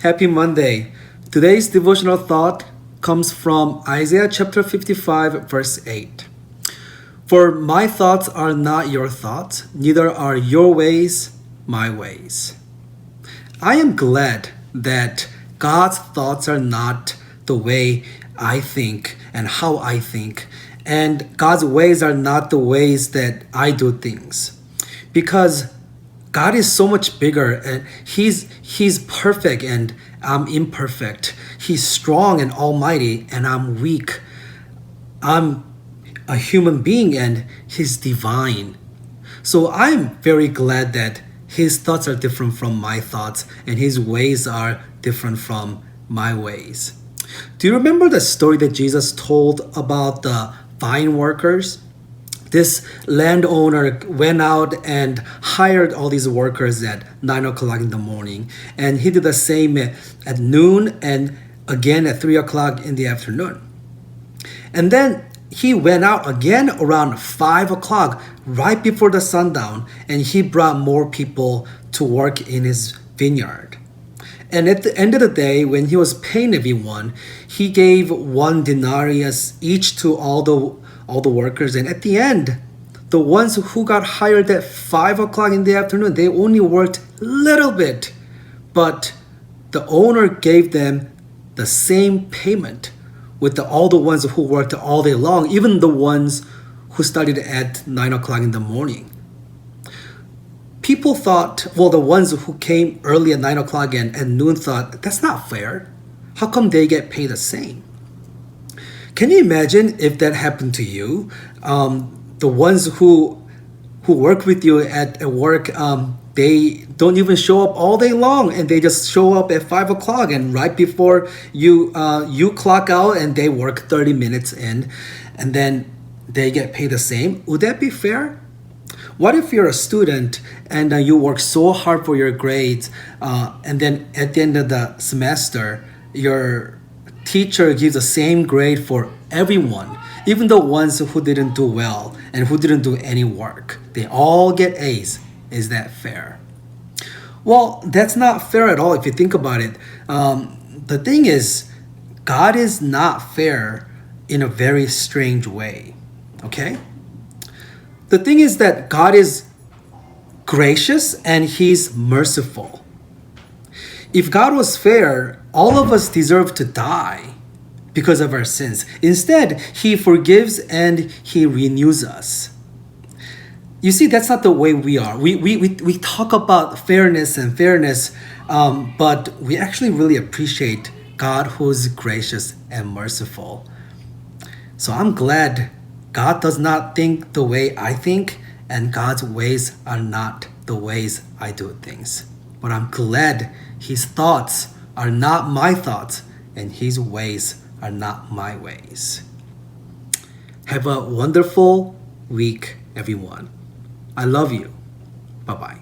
Happy Monday. Today's devotional thought comes from Isaiah chapter 55, verse 8. For my thoughts are not your thoughts, neither are your ways my ways. I am glad that God's thoughts are not the way I think and how I think, and God's ways are not the ways that I do things. Because God is so much bigger and he's perfect and I'm imperfect. He's strong and almighty and I'm weak. I'm a human being and he's divine. So I'm very glad that his thoughts are different from my thoughts and his ways are different from my ways. Do you remember the story that Jesus told about the vine workers? This landowner went out and hired all these workers at 9 o'clock in the morning. And he did the same at noon and again at 3 o'clock in the afternoon. And then he went out again around 5 o'clock, right before the sundown, and he brought more people to work in his vineyard. And at the end of the day, when he was paying everyone, he gave 1 denarius each to all the workers. And at the end, the ones who got hired at 5 o'clock in the afternoon, they only worked a little bit. But the owner gave them the same payment with all the ones who worked all day long, even the ones who started at 9 o'clock in the morning. People thought, well, the ones who came early at 9 o'clock and noon thought, that's not fair. How come they get paid the same? Can you imagine if that happened to you? The ones who work with you at work, they don't even show up all day long and they just show up at 5 o'clock and right before you clock out and they work 30 minutes in and then they get paid the same. Would that be fair? What if you're a student and you work so hard for your grades and then at the end of the semester, your teacher gives the same grade for everyone, even the ones who didn't do well and who didn't do any work. They all get A's. Is that fair? Well, that's not fair at all if you think about it. The thing is, God is not fair in a very strange way. Okay? The thing is that God is gracious and he's merciful. If God was fair, all of us deserve to die because of our sins. Instead, he forgives and he renews us. You see, that's not the way we are. We talk about fairness, but we actually really appreciate God who's gracious and merciful. So I'm glad God does not think the way I think, and God's ways are not the ways I do things. But I'm glad his thoughts are not my thoughts, and his ways are not my ways. Have a wonderful week, everyone. I love you. Bye-bye.